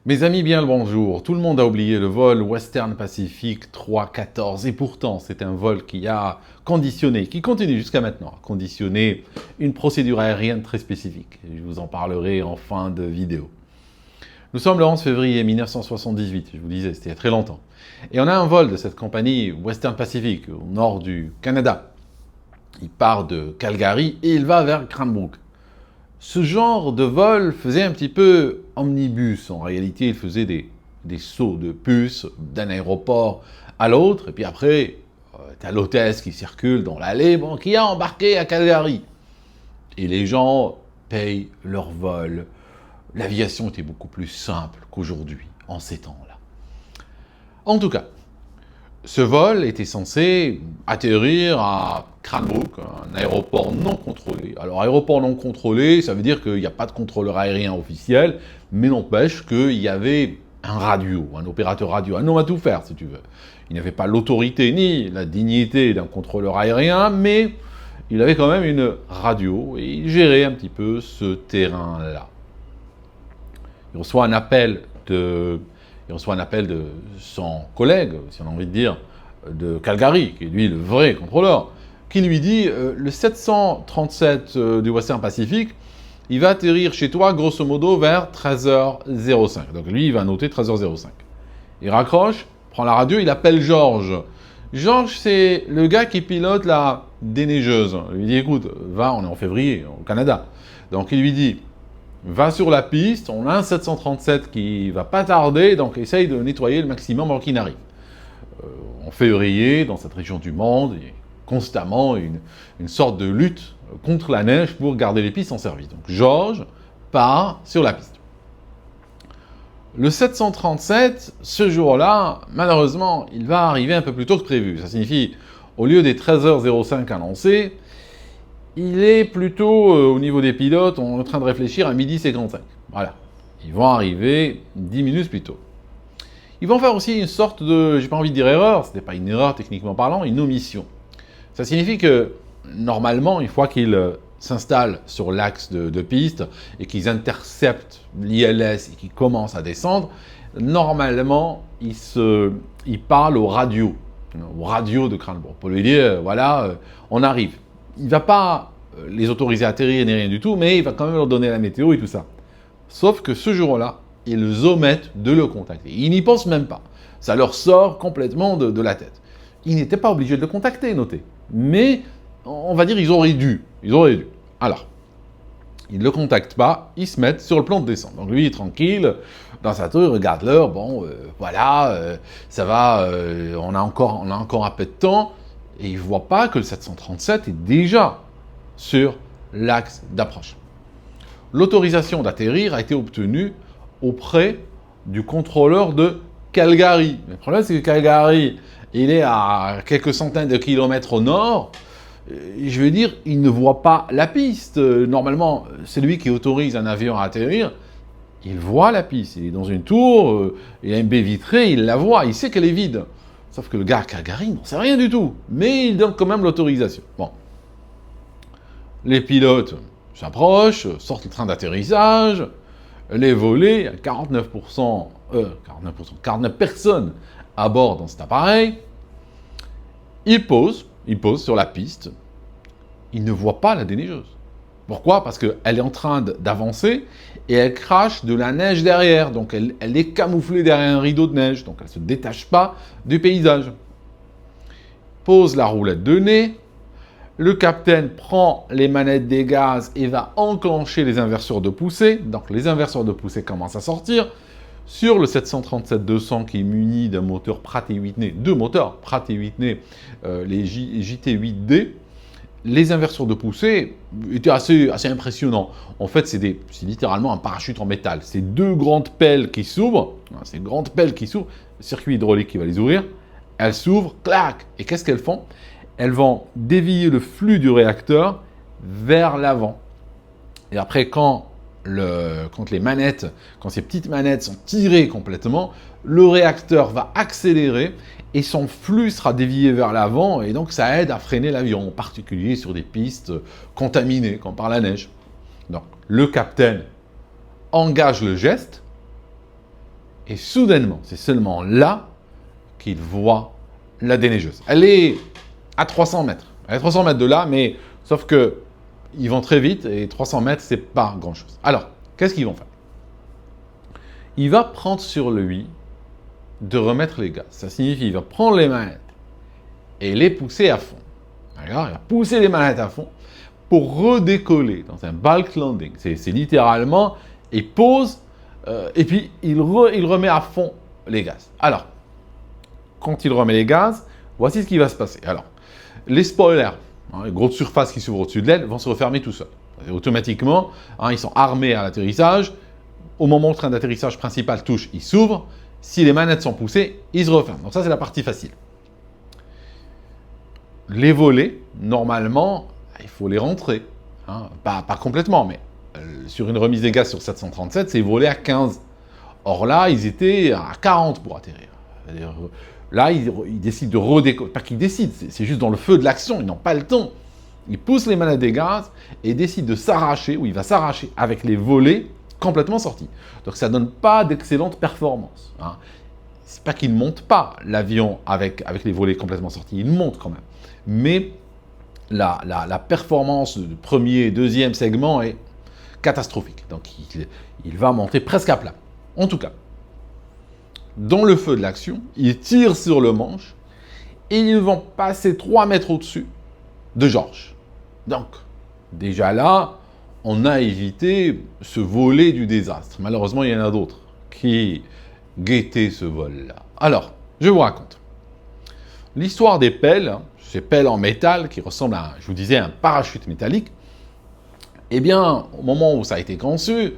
Mes amis, bien le bonjour. Tout le monde a oublié le vol Western Pacific 314 et pourtant c'est un vol qui a conditionné, qui continue jusqu'à maintenant, à conditionner une procédure aérienne très spécifique. Je vous en parlerai en fin de vidéo. Nous sommes le 11 février 1978, je vous disais, c'était il y a très longtemps. Et on a un vol de cette compagnie Western Pacific au nord du Canada. Il part de Calgary et il va vers Cranbrook. Ce genre de vol faisait un petit peu omnibus. En réalité, il faisait des sauts de puce d'un aéroport à l'autre. Et puis après, t'as l'hôtesse qui circule dans l'allée, qui a embarqué à Calgary. Et les gens payent leur vol. L'aviation était beaucoup plus simple qu'aujourd'hui, en ces temps-là. En tout cas, ce vol était censé atterrir à Cranbrook, un aéroport non contrôlé. Alors, aéroport non contrôlé, ça veut dire qu'il n'y a pas de contrôleur aérien officiel, mais n'empêche qu'il y avait un radio, un opérateur radio, un homme à tout faire, si tu veux. Il n'avait pas l'autorité ni la dignité d'un contrôleur aérien, mais il avait quand même une radio et il gérait un petit peu ce terrain-là. Il reçoit un appel de son collègue, si on a envie de dire, de Calgary, qui est lui le vrai contrôleur, qui lui dit le 737 du Western Pacific, il va atterrir chez toi grosso modo vers 13h05. Donc lui, il va noter 13h05. Il raccroche, prend la radio, il appelle Georges. Georges, c'est le gars qui pilote la déneigeuse. Il lui dit écoute, va, on est en février, au Canada. Donc il lui dit va sur la piste, on a un 737 qui va pas tarder, donc essaye de nettoyer le maximum avant qu'il n'arrive. En février, dans cette région du monde, il y a constamment une sorte de lutte contre la neige pour garder les pistes en service. Donc Georges part sur la piste. Le 737, ce jour-là, malheureusement, il va arriver un peu plus tôt que prévu. Ça signifie, au lieu des 13h05 annoncés, il est plutôt, au niveau des pilotes, on est en train de réfléchir à 12h55. Voilà. Ils vont arriver 10 minutes plus tôt. Ils vont faire aussi une sorte de, j'ai pas envie de dire erreur, c'était pas une erreur techniquement parlant, une omission. Ça signifie que, normalement, une fois qu'ils s'installent sur l'axe de piste et qu'ils interceptent l'ILS et qu'ils commencent à descendre, normalement, ils parlent au radio de Cranbrook, pour lui dire, voilà, on arrive. Il ne va pas les autoriser à atterrir ni rien du tout, mais il va quand même leur donner la météo et tout ça. Sauf que ce jour-là, ils omettent de le contacter. Ils n'y pensent même pas. Ça leur sort complètement de la tête. Ils n'étaient pas obligés de le contacter, notez. Mais, on va dire, ils auraient dû. Alors, ils ne le contactent pas, ils se mettent sur le plan de descente. Donc lui, il est tranquille, dans sa tour, il regarde l'heure, ça va, on a encore un peu de temps. Et il ne voit pas que le 737 est déjà sur l'axe d'approche. L'autorisation d'atterrir a été obtenue auprès du contrôleur de Calgary. Le problème, c'est que Calgary, il est à quelques centaines de kilomètres au nord. Je veux dire, il ne voit pas la piste. Normalement, c'est lui qui autorise un avion à atterrir. Il voit la piste. Il est dans une tour, il a une baie vitrée, il la voit, il sait qu'elle est vide. Sauf que le gars à Calgary n'en sait rien du tout. Mais il donne quand même l'autorisation. Bon. Les pilotes s'approchent, sortent le train d'atterrissage. Les volets, il y a 49 personnes à bord dans cet appareil. Ils posent sur la piste. Ils ne voient pas la déneigeuse. Pourquoi ? Parce qu'elle est en train d'avancer et elle crache de la neige derrière. Donc elle est camouflée derrière un rideau de neige. Donc elle ne se détache pas du paysage. Pose la roulette de nez. Le capitaine prend les manettes des gaz et va enclencher les inverseurs de poussée. Donc les inverseurs de poussée commencent à sortir. Sur le 737-200 qui est muni d'un moteur Pratt & Whitney, deux moteurs Pratt & Whitney, les JT8D, les inverseurs de poussée étaient assez impressionnants. En fait, c'est littéralement un parachute en métal. C'est deux grandes pelles qui s'ouvrent. Le circuit hydraulique qui va les ouvrir. Elles s'ouvrent, clac. Et qu'est-ce qu'elles font ? Elles vont dévier le flux du réacteur vers l'avant. Et après, quand ces petites manettes sont tirées complètement, le réacteur va accélérer et son flux sera dévié vers l'avant et donc ça aide à freiner l'avion, en particulier sur des pistes contaminées, comme par la neige. Donc, le capitaine engage le geste Et soudainement, c'est seulement là qu'il voit la déneigeuse. Elle est à 300 mètres. Elle est à 300 mètres de là, mais sauf que ils vont très vite et 300 mètres, c'est pas grand-chose. Alors, qu'est-ce qu'ils vont faire? Il va prendre sur lui de remettre les gaz. Ça signifie qu'il va prendre les manettes et les pousser à fond. D'accord? Il va pousser les manettes à fond pour redécoller dans un bulk landing. C'est littéralement, il pose et puis il remet à fond les gaz. Alors, quand il remet les gaz, voici ce qui va se passer. Alors, les spoilers, les grosses surfaces qui s'ouvrent au-dessus de l'aile, vont se refermer tout seuls. Automatiquement, ils sont armés à l'atterrissage. Au moment où le train d'atterrissage principal touche, il s'ouvre. Si les manettes sont poussées, ils se referment. Donc ça, c'est la partie facile. Les volets, normalement, il faut les rentrer. Pas complètement, mais sur une remise des gaz sur 737, c'est volé à 15. Or là, ils étaient à 40 pour atterrir. Là, ils décident de redécoller. Pas qu'ils décident, c'est juste dans le feu de l'action, ils n'ont pas le temps. Ils poussent les manettes des gaz et décident de s'arracher, ou il va s'arracher avec les volets complètement sortis. Donc ça ne donne pas d'excellente performance. C'est pas qu'il ne monte pas l'avion avec les volets complètement sortis, il monte quand même. Mais la performance du premier et deuxième segment est catastrophique. Donc il va monter presque à plat. En tout cas, dans le feu de l'action, ils tirent sur le manche et ils vont passer 3 mètres au-dessus de Georges. Donc, déjà là, on a évité ce volet du désastre. Malheureusement, il y en a d'autres qui guettaient ce vol-là. Alors, je vous raconte. L'histoire des pelles, ces pelles en métal qui ressemblent à, je vous disais, un parachute métallique, eh bien, au moment où ça a été conçu,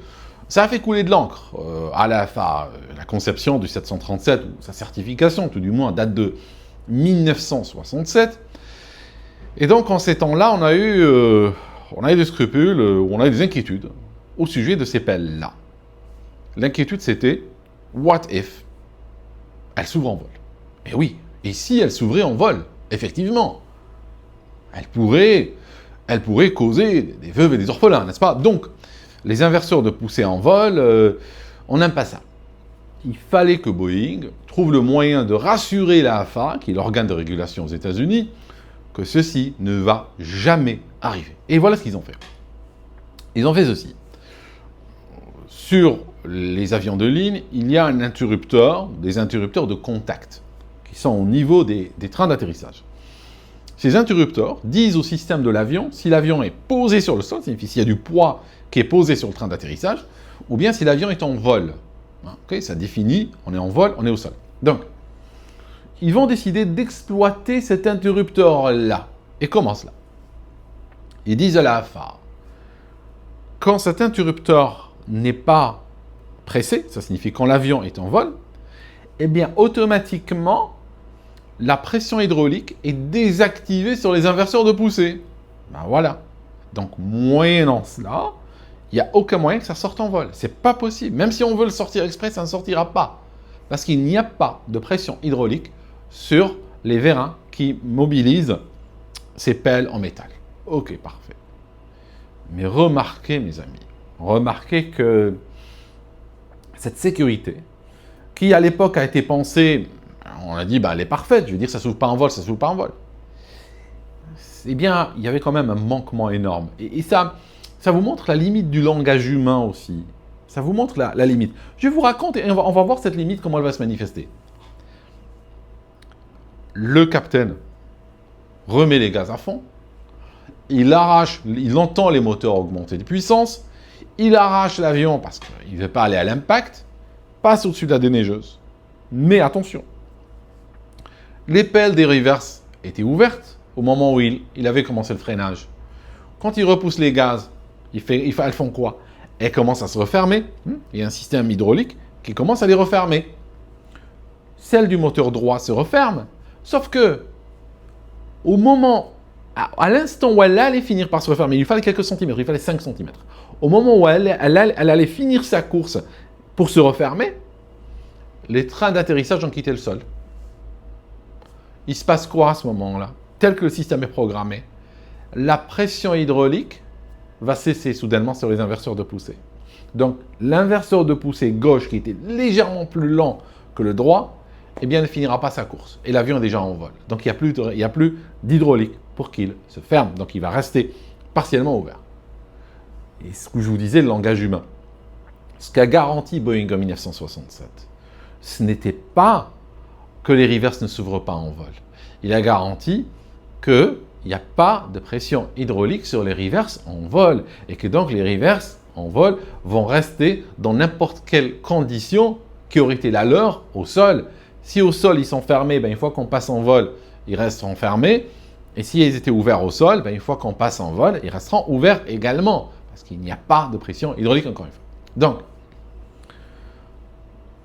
ça a fait couler de l'encre. La conception du 737, ou sa certification, tout du moins, date de 1967. Et donc, en ces temps-là, on a eu des scrupules, on a eu des inquiétudes au sujet de ces pelles-là. L'inquiétude, c'était « what if elles s'ouvrent en vol ?» Et oui, et si elles s'ouvraient en vol, effectivement, elles pourraient causer des veuves et des orphelins, n'est-ce pas? Donc, les inverseurs de poussée en vol, on n'aime pas ça. Il fallait que Boeing trouve le moyen de rassurer la FAA, qui est l'organe de régulation aux États-Unis, que ceci ne va jamais arriver. Et voilà ce qu'ils ont fait. Ils ont fait ceci. Sur les avions de ligne, il y a un interrupteur, des interrupteurs de contact, qui sont au niveau des trains d'atterrissage. Ces interrupteurs disent au système de l'avion si l'avion est posé sur le sol, signifie s'il y a du poids qui est posé sur le train d'atterrissage, ou bien si l'avion est en vol. Okay, ça définit, on est en vol, on est au sol. Donc, ils vont décider d'exploiter cet interrupteur-là. Et comment cela? Ils disent à la FAA, quand cet interrupteur n'est pas pressé, ça signifie quand l'avion est en vol, eh bien, automatiquement, la pression hydraulique est désactivée sur les inverseurs de poussée. Ben voilà. Donc, moyennant cela, il n'y a aucun moyen que ça sorte en vol. C'est pas possible. Même si on veut le sortir exprès, ça ne sortira pas. Parce qu'il n'y a pas de pression hydraulique sur les vérins qui mobilisent ces pelles en métal. Ok, parfait. Mais remarquez, mes amis, remarquez que cette sécurité, qui à l'époque a été pensée, on a dit, elle est parfaite, je veux dire, ça ne s'ouvre pas en vol, ça ne s'ouvre pas en vol. Eh bien, il y avait quand même un manquement énorme. Et ça vous montre la limite du langage humain aussi. Ça vous montre la limite. Je vous raconte et on va voir cette limite, comment elle va se manifester. Le capitaine remet les gaz à fond. Il entend les moteurs augmenter de puissance. Il arrache l'avion parce qu'il ne veut pas aller à l'impact. Passe au-dessus de la déneigeuse. Mais attention, les pelles des reverses étaient ouvertes au moment où il avait commencé le freinage. Quand il repousse les gaz, elles font quoi? Elles commencent à se refermer. Il y a un système hydraulique qui commence à les refermer. Celle du moteur droit se referme. Sauf que, au moment, à l'instant où elle allait finir par se refermer, il lui fallait quelques centimètres, il fallait 5 centimètres. Au moment où elle allait finir sa course pour se refermer, les trains d'atterrissage ont quitté le sol. Il se passe quoi à ce moment-là? Tel que le système est programmé, la pression hydraulique va cesser soudainement sur les inverseurs de poussée. Donc, l'inverseur de poussée gauche, qui était légèrement plus lent que le droit, eh bien, ne finira pas sa course. Et l'avion est déjà en vol. Donc, il n'y a plus d'hydraulique pour qu'il se ferme. Donc, il va rester partiellement ouvert. Et ce que je vous disais, le langage humain. Ce qu'a garanti Boeing en 1967, ce n'était pas que les reverses ne s'ouvrent pas en vol. Il a garanti qu'il n'y a pas de pression hydraulique sur les reverses en vol. Et que donc, les reverses en vol vont rester dans n'importe quelle condition qui aurait été la leur au sol. Si au sol, ils sont fermés, une fois qu'on passe en vol, ils resteront fermés. Et si ils étaient ouverts au sol, une fois qu'on passe en vol, ils resteront ouverts également. Parce qu'il n'y a pas de pression hydraulique, encore une fois. Donc,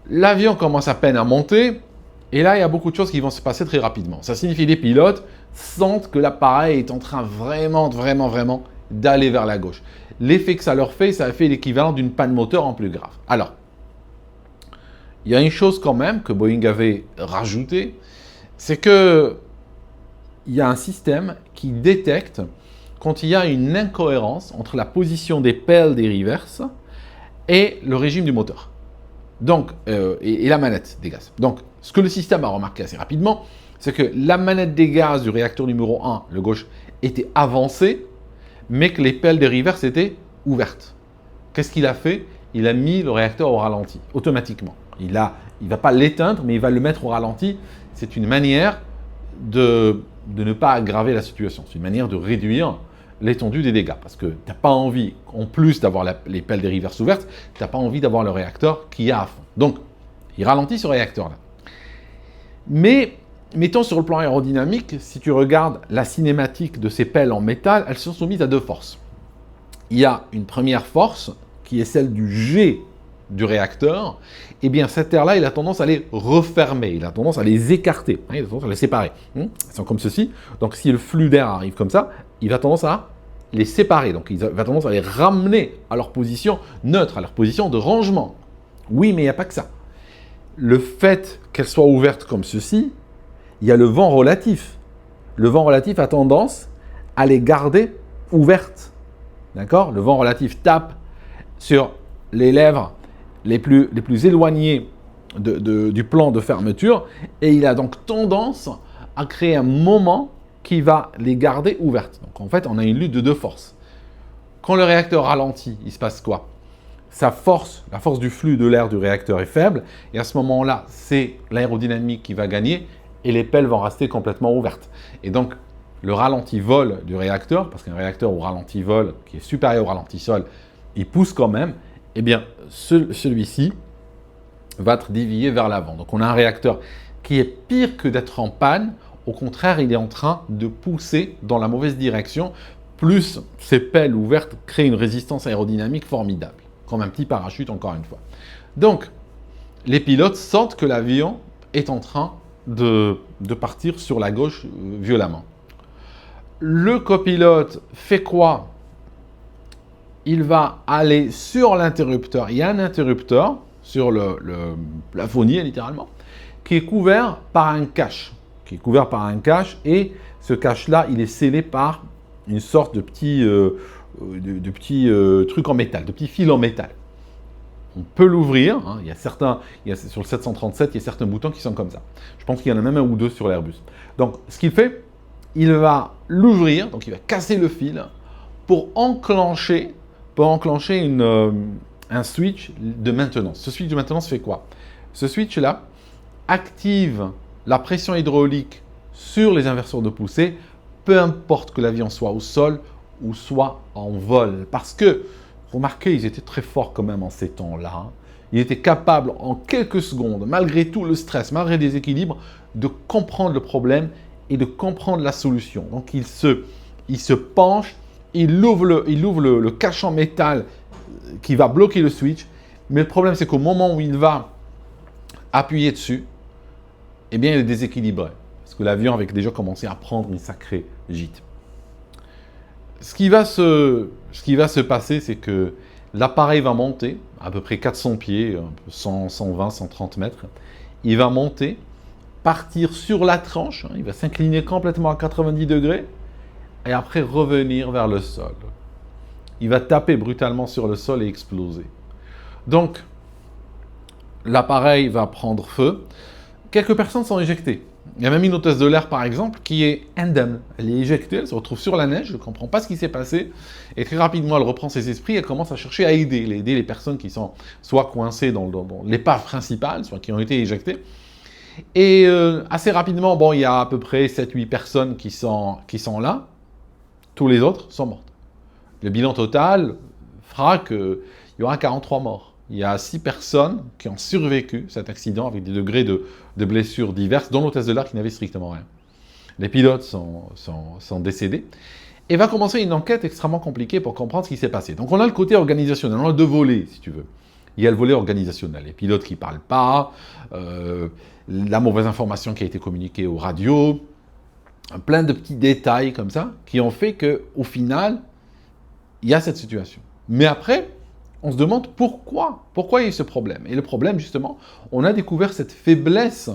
l'avion commence à peine à monter. Et là, il y a beaucoup de choses qui vont se passer très rapidement. Ça signifie que les pilotes sentent que l'appareil est en train vraiment d'aller vers la gauche. L'effet que ça leur fait, ça fait l'équivalent d'une panne moteur en plus grave. Alors, il y a une chose quand même que Boeing avait rajoutée, c'est que il y a un système qui détecte quand il y a une incohérence entre la position des pelles des reverses et le régime du moteur. Donc, et la manette des gaz. Donc, ce que le système a remarqué assez rapidement, c'est que la manette des gaz du réacteur numéro 1, le gauche, était avancée, mais que les pelles des reverses étaient ouvertes. Qu'est-ce qu'il a fait? Il a mis le réacteur au ralenti, automatiquement. Il ne va pas l'éteindre, mais il va le mettre au ralenti. C'est une manière de ne pas aggraver la situation. C'est une manière de réduire l'étendue des dégâts. Parce que tu n'as pas envie, en plus d'avoir les pelles des reverses ouvertes, tu n'as pas envie d'avoir le réacteur qui est à fond. Donc, il ralentit ce réacteur-là. Mais, mettons sur le plan aérodynamique, si tu regardes la cinématique de ces pelles en métal, elles sont soumises à deux forces. Il y a une première force, qui est celle du jet du réacteur. Eh bien, cette air-là, il a tendance à les refermer, il a tendance à les écarter, il a tendance à les séparer. Elles sont comme ceci. Donc, si le flux d'air arrive comme ça, il a tendance à les séparer. Donc, il va tendance à les ramener à leur position neutre, à leur position de rangement. Oui, mais il n'y a pas que ça. Le fait qu'elles soient ouvertes comme ceci, il y a le vent relatif. Le vent relatif a tendance à les garder ouvertes. D'accord? Le vent relatif tape sur les lèvres les plus éloignées du plan de fermeture et il a donc tendance à créer un moment qui va les garder ouvertes. Donc en fait, on a une lutte de deux forces. Quand le réacteur ralentit, il se passe quoi? La force du flux de l'air du réacteur est faible et à ce moment-là, c'est l'aérodynamique qui va gagner et les pelles vont rester complètement ouvertes. Et donc, le ralenti-vol du réacteur, parce qu'un réacteur au ralenti-vol qui est supérieur au ralenti-sol, il pousse quand même, eh bien, celui-ci va être dévié vers l'avant. Donc, on a un réacteur qui est pire que d'être en panne. Au contraire, il est en train de pousser dans la mauvaise direction. Plus ces pelles ouvertes créent une résistance aérodynamique formidable, comme un petit parachute, encore une fois. Donc, les pilotes sentent que l'avion est en train de partir sur la gauche violemment. Le copilote fait quoi? Il va aller sur l'interrupteur. Il y a un interrupteur sur le plafonnier, littéralement, qui est couvert par un cache. Et ce cache-là, il est scellé par une sorte de petit truc en métal, de petits fils en métal. On peut l'ouvrir. Hein. Sur le 737, il y a certains boutons qui sont comme ça. Je pense qu'il y en a même un ou deux sur l'Airbus. Donc, ce qu'il fait, il va l'ouvrir, donc il va casser le fil pour enclencher un switch de maintenance. Ce switch de maintenance fait quoi? Ce switch-là active la pression hydraulique sur les inverseurs de poussée, peu importe que l'avion soit au sol ou soit en vol. Parce que, remarquez, ils étaient très forts quand même en ces temps-là. Hein. Ils étaient capables en quelques secondes, malgré tout le stress, malgré des équilibres, de comprendre le problème et de comprendre la solution. Donc, il se penche, il ouvre le cache en métal qui va bloquer le switch. Mais le problème, c'est qu'au moment où il va appuyer dessus, eh bien, il est déséquilibré. Parce que l'avion avait déjà commencé à prendre une sacrée gîte. Ce qui va se passer, c'est que l'appareil va monter à peu près 400 pieds, 100, 120, 130 mètres. Il va monter, partir sur la tranche, il va s'incliner complètement à 90 degrés et après revenir vers le sol. Il va taper brutalement sur le sol et exploser. Donc, l'appareil va prendre feu. Quelques personnes sont éjectées. Il y a même une hôtesse de l'air, par exemple, qui est indemne. Elle est éjectée, elle se retrouve sur la neige, je ne comprends pas ce qui s'est passé. Et très rapidement, elle reprend ses esprits, elle commence à chercher à aider les personnes qui sont soit coincées dans l'épave principale, soit qui ont été éjectées. Et assez rapidement, bon, il y a à peu près 7-8 personnes qui sont là. Tous les autres sont mortes. Le bilan total fera qu'il y aura 43 morts. Il y a 6 personnes qui ont survécu cet accident avec des degrés de blessures diverses, dont l'hôtesse de l'air qui n'avait strictement rien. Les pilotes sont décédés. Et va commencer une enquête extrêmement compliquée pour comprendre ce qui s'est passé. Donc on a le côté organisationnel, on a 2 volets, si tu veux. Il y a le volet organisationnel, les pilotes qui ne parlent pas, la mauvaise information qui a été communiquée aux radios, plein de petits détails comme ça, qui ont fait qu'au final, il y a cette situation. Mais après, on se demande pourquoi il y a eu ce problème. Et le problème, justement, on a découvert cette faiblesse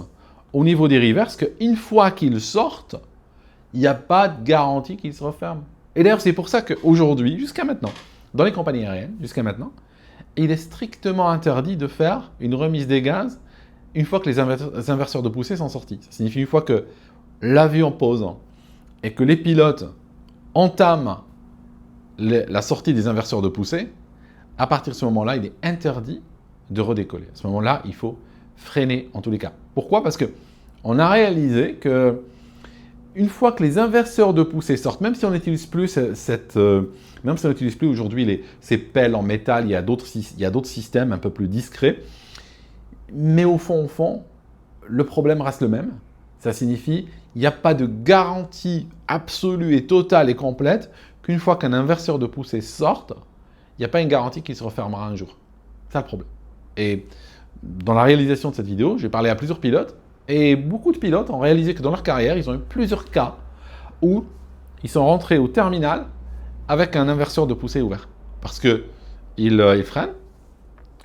au niveau des reverse qu'une fois qu'ils sortent, il n'y a pas de garantie qu'ils se referment. Et d'ailleurs, c'est pour ça qu'aujourd'hui, jusqu'à maintenant, dans les compagnies aériennes, jusqu'à maintenant, il est strictement interdit de faire une remise des gaz une fois que les inverseurs de poussée sont sortis. Ça signifie une fois que l'avion pose et que les pilotes entament la sortie des inverseurs de poussée, à partir de ce moment-là, il est interdit de redécoller. À ce moment-là, il faut freiner en tous les cas. Pourquoi ? Parce qu'on a réalisé que une fois que les inverseurs de poussée sortent, même si on n'utilise plus même si on n'utilise plus aujourd'hui ces pelles en métal, il y a d'autres systèmes un peu plus discrets. Mais au fond, le problème reste le même. Ça signifie qu'il n'y a pas de garantie absolue et totale et complète qu'une fois qu'un inverseur de poussée sorte, il n'y a pas une garantie qu'il se refermera un jour. C'est ça le problème. Et dans la réalisation de cette vidéo, j'ai parlé à plusieurs pilotes et beaucoup de pilotes ont réalisé que dans leur carrière, ils ont eu plusieurs cas où ils sont rentrés au terminal avec un inverseur de poussée ouvert. Parce qu'ils freinent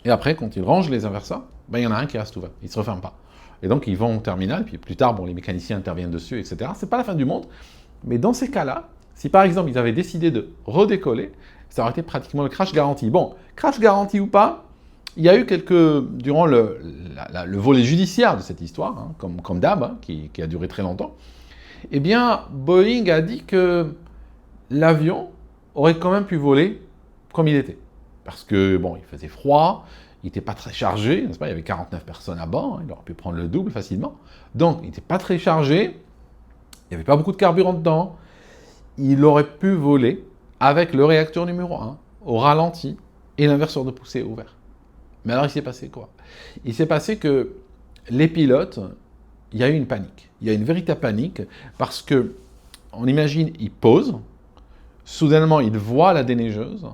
et après, quand ils rangent les inverseurs, il y en a un qui reste ouvert. Il ne se referme pas. Et donc, ils vont au terminal, puis plus tard, les mécaniciens interviennent dessus, etc. Ce n'est pas la fin du monde. Mais dans ces cas-là, si par exemple, ils avaient décidé de redécoller, ça aurait été pratiquement le crash garanti. Bon, crash garanti ou pas, il y a eu durant le volet judiciaire de cette histoire, hein, comme d'hab, hein, qui a duré très longtemps, eh bien, Boeing a dit que l'avion aurait quand même pu voler comme il était. Parce que, il faisait froid, il n'était pas très chargé, n'est-ce pas ? Il y avait 49 personnes à bord, hein, il aurait pu prendre le double facilement. Donc, il n'était pas très chargé, il n'y avait pas beaucoup de carburant dedans, il aurait pu voler avec le réacteur numéro 1 au ralenti et l'inverseur de poussée ouvert. Mais alors, il s'est passé quoi ? Il s'est passé que les pilotes, il y a eu une panique. Il y a une véritable panique parce que, on imagine, ils posent, soudainement, ils voient la déneigeuse,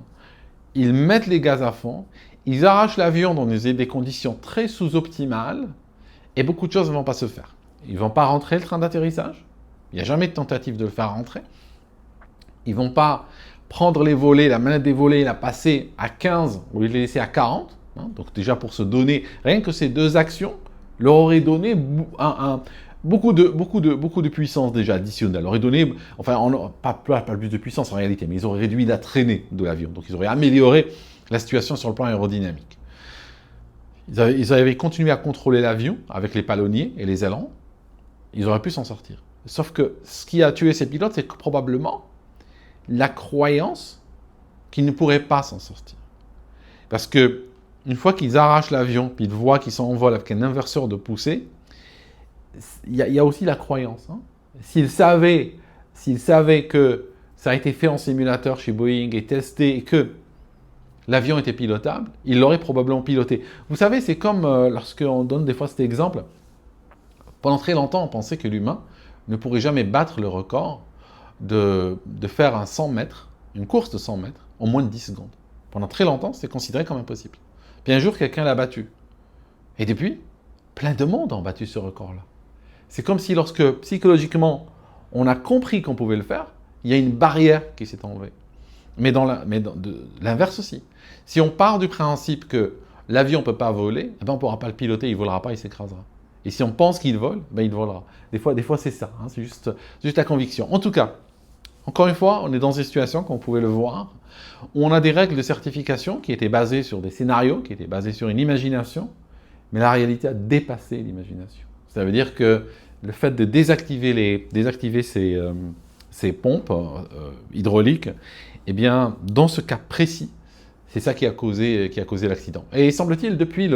ils mettent les gaz à fond, ils arrachent l'avion dans des conditions très sous-optimales et beaucoup de choses ne vont pas se faire. Ils ne vont pas rentrer le train d'atterrissage. Il n'y a jamais de tentative de le faire rentrer. Ils ne vont pas prendre les volets, la manette des volets, la passer à 15 au lieu de les laisser à 40. Hein. Donc déjà pour se donner, rien que ces 2 actions leur auraient donné beaucoup de puissance déjà additionnelle. Leur auraient donné, pas plus de puissance en réalité, mais ils auraient réduit la traînée de l'avion. Donc ils auraient amélioré la situation sur le plan aérodynamique. Ils avaient continué à contrôler l'avion avec les palonniers et les ailerons. Ils auraient pu s'en sortir. Sauf que ce qui a tué ces pilotes, c'est que probablement la croyance qu'ils ne pourraient pas s'en sortir. Parce que une fois qu'ils arrachent l'avion, puis ils voient qu'ils sont en vol avec un inverseur de poussée, il y a aussi la croyance. Hein. S'ils savaient que ça a été fait en simulateur chez Boeing et testé et que l'avion était pilotable, ils l'auraient probablement piloté. Vous savez, c'est comme lorsqu'on donne des fois cet exemple. Pendant très longtemps, on pensait que l'humain ne pourrait jamais battre le record de faire un 100 mètres, une course de 100 mètres, en moins de 10 secondes. Pendant très longtemps, c'était considéré comme impossible. Puis un jour, quelqu'un l'a battu. Et depuis, plein de monde ont battu ce record-là. C'est comme si lorsque, psychologiquement, on a compris qu'on pouvait le faire, il y a une barrière qui s'est enlevée. Mais de l'inverse aussi. Si on part du principe que l'avion ne peut pas voler, on ne pourra pas le piloter, il ne volera pas, il s'écrasera. Et si on pense qu'il vole, il volera. Des fois c'est ça, hein, c'est juste la conviction. En tout cas, Encore une fois, on est dans une situation, comme vous pouvez le voir, où on a des règles de certification qui étaient basées sur des scénarios, qui étaient basées sur une imagination, mais la réalité a dépassé l'imagination. Ça veut dire que le fait de désactiver ces pompes hydrauliques, eh bien, dans ce cas précis, c'est ça qui a causé l'accident. Et semble-t-il, depuis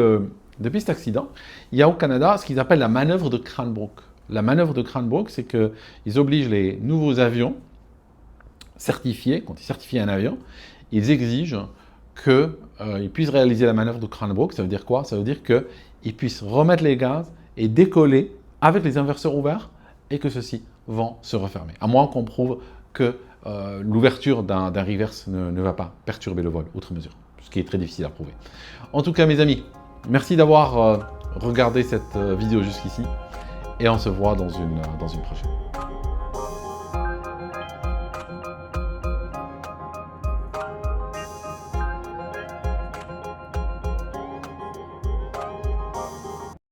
cet accident, il y a au Canada ce qu'ils appellent la manœuvre de Cranbrook. La manœuvre de Cranbrook, c'est qu'ils obligent les nouveaux avions certifiés, quand ils certifient un avion, ils exigent qu'ils puissent réaliser la manœuvre de Cranbrook. Ça veut dire quoi? Ça veut dire qu'ils puissent remettre les gaz et décoller avec les inverseurs ouverts et que ceux-ci vont se refermer. À moins qu'on prouve que l'ouverture d'un reverse ne va pas perturber le vol, outre mesure, ce qui est très difficile à prouver. En tout cas, mes amis, merci d'avoir regardé cette vidéo jusqu'ici et on se voit dans une prochaine.